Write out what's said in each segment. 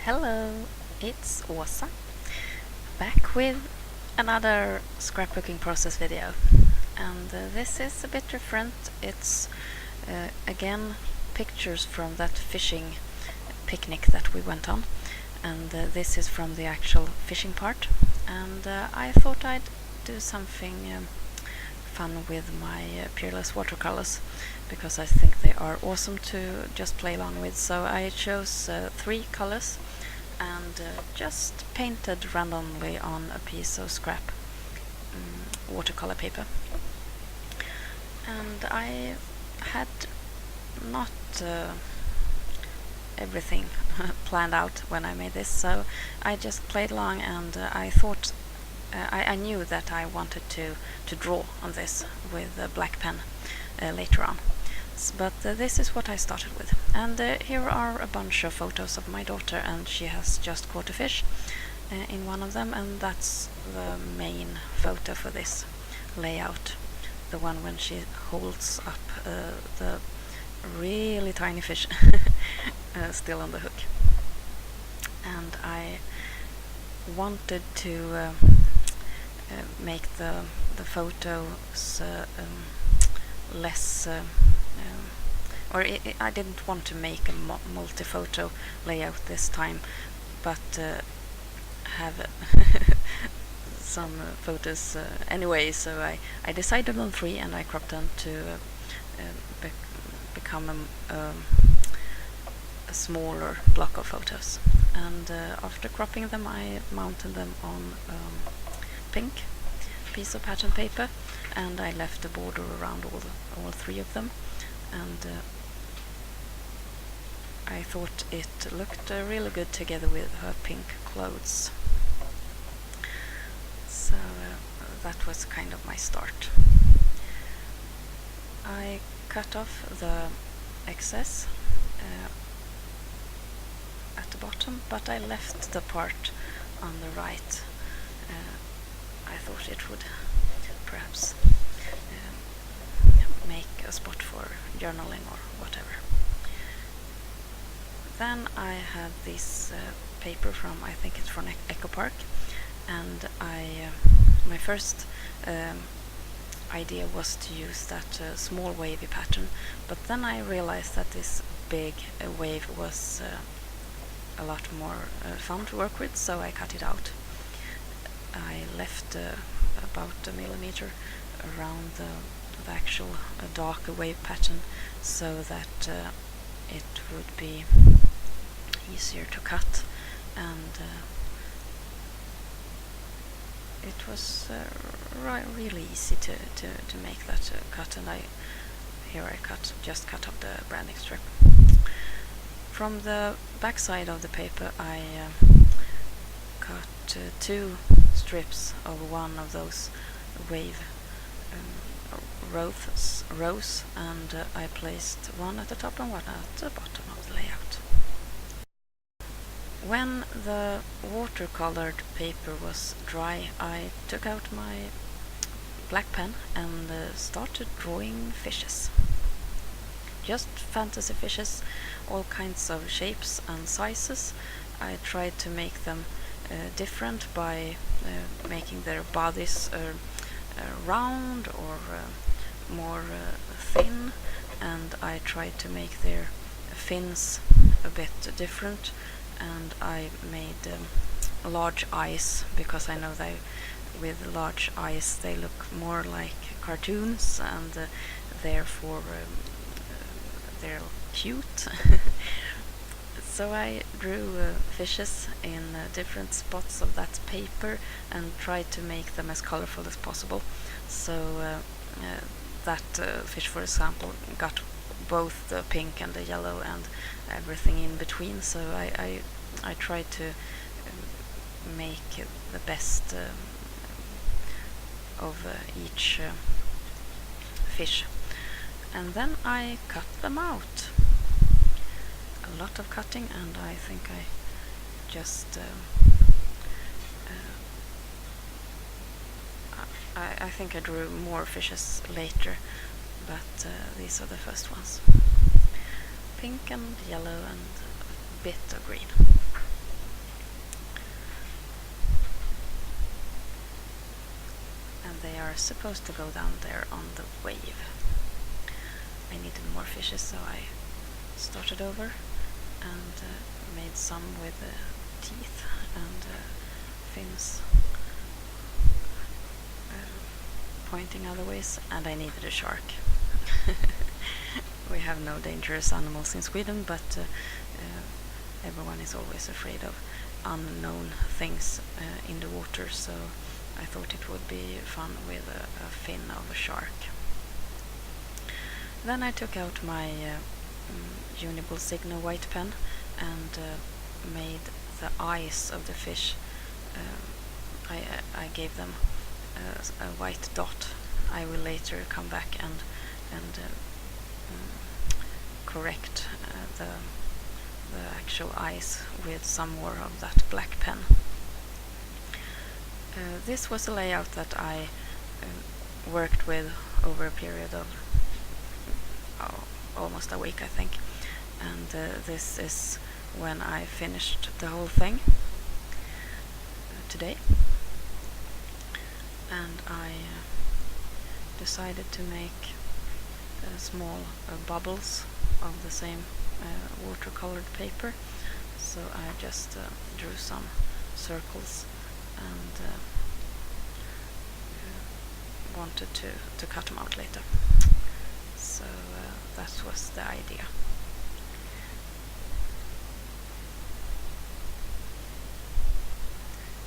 Hello, it's Åsa, back with another scrapbooking process video. And this is a bit different. It's again pictures from that fishing picnic that we went on. And this is from the actual fishing part. And I thought I'd do something fun with my Peerless watercolors, because I think they are awesome to just play along with. So I chose 3 colors and just painted randomly on a piece of scrap watercolor paper. And I had not everything planned out when I made this, so I just played along, and I thought I knew that I wanted to draw on this with a black pen later on. But this is what I started with. And here are a bunch of photos of my daughter, and she has just caught a fish in one of them, and that's the main photo for this layout. The one when she holds up the really tiny fish still on the hook. And I wanted to make the photos less I didn't want to make a multi-photo layout this time, but have some photos anyway, so I decided on 3, and I cropped them to become a smaller block of photos. And after cropping them, I mounted them on pink piece of pattern paper, and I left a border around all 3 of them, and I thought it looked really good together with her pink clothes. So that was kind of my start. I cut off the excess at the bottom, but I left the part on the right. I thought it would perhaps make a spot for journaling or whatever. Then I had this paper from, I think it's from Echo Park, and my first idea was to use that small wavy pattern, but then I realized that this big wave was a lot more fun to work with, so I cut it out. I left about a millimeter around the actual darker wave pattern, so that it would be easier to cut, and it was really easy to make that cut. And I just cut off the branding strip. From the back side of the paper, I cut 2 strips of one of those wave rows, and I placed one at the top and one at the bottom of the layout. When the watercolored paper was dry, I took out my black pen and started drawing fishes. Just fantasy fishes, all kinds of shapes and sizes. I tried to make them different by making their bodies round or more thin, and I tried to make their fins a bit different, and I made large eyes, because I know that with large eyes they look more like cartoons, and therefore they're cute. So I drew fishes in different spots of that paper and tried to make them as colorful as possible. So that fish, for example, got both the pink and the yellow and everything in between. So I tried to make the best of each fish. And then I cut them out. A lot of cutting, and I think I just I think I drew more fishes later, but these are the first ones. Pink and yellow and a bit of green. they are supposed to go down there on the wave. I needed more fishes, so I started over and made some with teeth and fins pointing other ways, and I needed a shark. We have no dangerous animals in Sweden, but everyone is always afraid of unknown things in the water, so I thought it would be fun with a fin of a shark. Then I took out my Uniball Signo white pen and made the eyes of the fish. I gave them a white dot. I will later come back and correct the actual eyes with some more of that black pen. This was a layout that I worked with over a period of almost a week, I think, and this is when I finished the whole thing today, and I decided to make small bubbles of the same watercolored paper, so I just drew some circles and wanted to cut them out later. So that was the idea.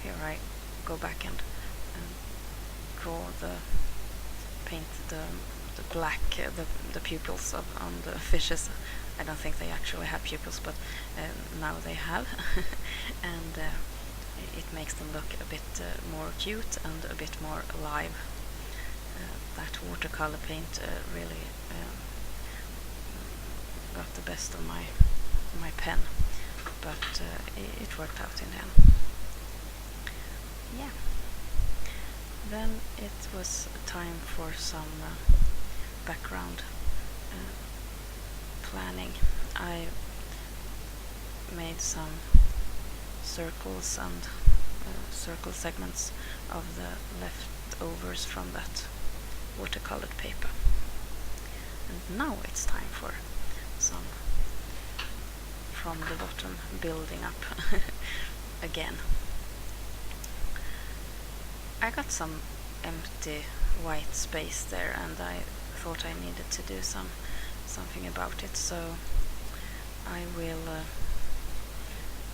Here I go back and draw paint the black, the pupils on the fishes. I don't think they actually have pupils, but now they have, and it makes them look a bit more cute and a bit more alive. That watercolor paint really got the best of my pen, but it worked out in the end. Yeah. Then it was time for some background planning. I made some circles and circle segments of the leftovers from that watercolored paper. And now it's time for some from the bottom building up again. I got some empty white space there, and I thought I needed to do something about it, so I will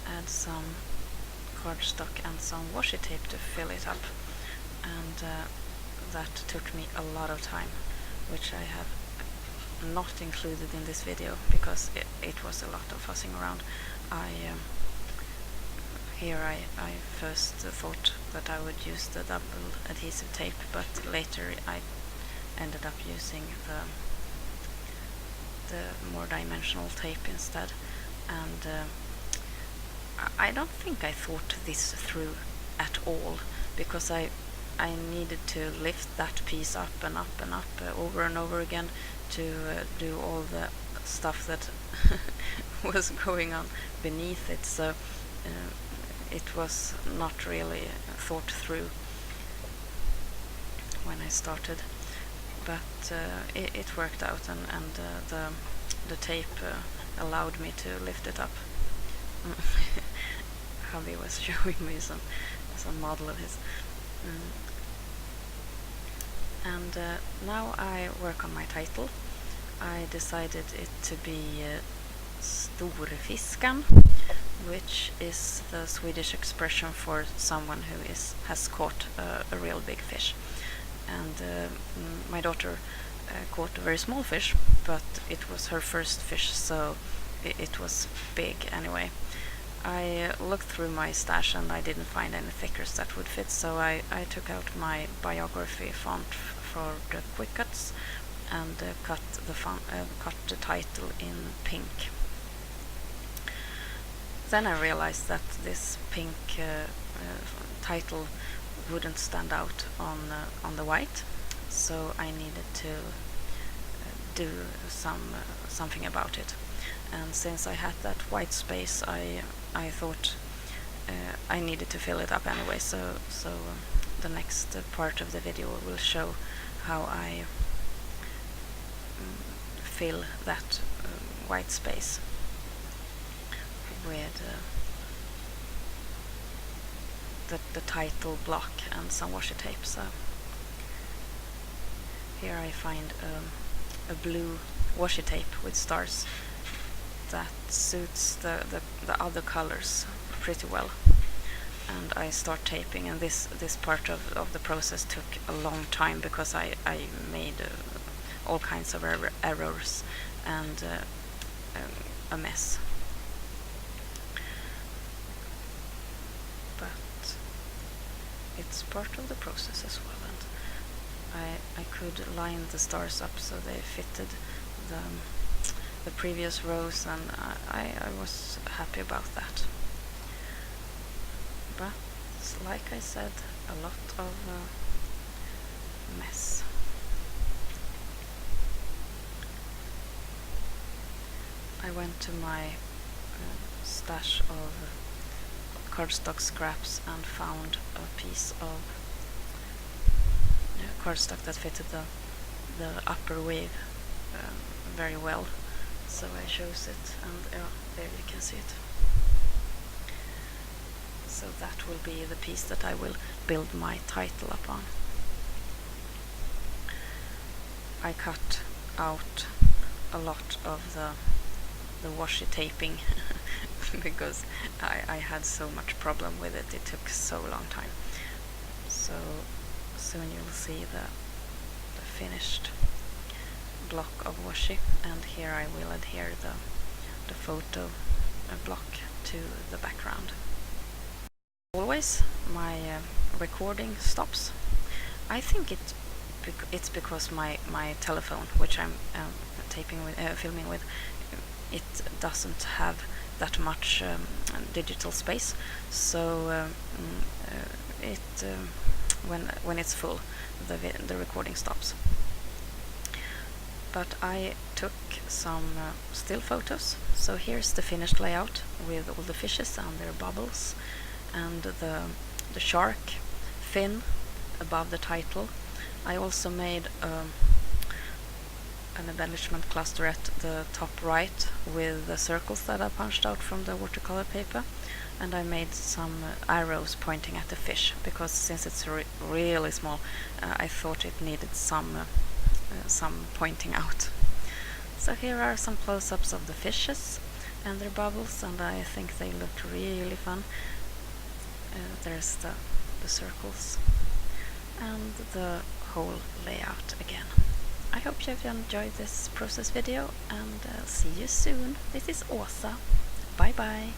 add some cardstock and some washi tape to fill it up, and that took me a lot of time, which I have not included in this video because it was a lot of fussing around. I first thought that I would use the double adhesive tape, but later I ended up using the more dimensional tape instead, and I don't think I thought this through at all, because I needed to lift that piece up and up and up over and over again to do all the stuff that was going on beneath it, so it was not really thought through when I started, but it worked out, and the tape allowed me to lift it up. Hubby was showing me some model of his. And now I work on my title. I decided it to be Storfiskar'n, which is the Swedish expression for someone who has caught a real big fish. And my daughter caught a very small fish, but it was her first fish, so it was big anyway. I looked through my stash and I didn't find any thickers that would fit, so I took out my biography font for the quick cuts and cut the title in pink. Then I realized that this pink title wouldn't stand out on the white, so I needed to do something about it. And since I had that white space, I thought I needed to fill it up anyway. So the next part of the video will show how I fill that white space with the title block and some washi tape. So here I find a blue washi tape with stars that suits the other colors pretty well, and I start taping, and this part of the process took a long time because I made all kinds of errors and a mess. But it's part of the process as well, and I could line the stars up so they fitted the previous rows, and I was happy about that. But like I said, a lot of mess. I went to my stash of cardstock scraps and found a piece of cardstock that fitted the upper wave very well, so I chose it, and there you can see it. So that will be the piece that I will build my title upon. I cut out a lot of the washi taping because I had so much problem with it. It took so long time. So soon you'll see the finished block of washi, and here I will adhere the photo block to the background. Always my recording stops. I think it's because my telephone, which I'm filming with, it doesn't have that much digital space, so when it's full, the recording stops. But I took some still photos, so here's the finished layout with all the fishes and their bubbles, and the shark fin above the title. I also made an embellishment cluster at the top right with the circles that I punched out from the watercolor paper, and I made some arrows pointing at the fish, because since it's really small, I thought it needed some pointing out. So here are some close-ups of the fishes and their bubbles, and I think they look really fun. There's the circles and the whole layout again. I hope you've enjoyed this process video, and see you soon. This is Åsa. Bye bye.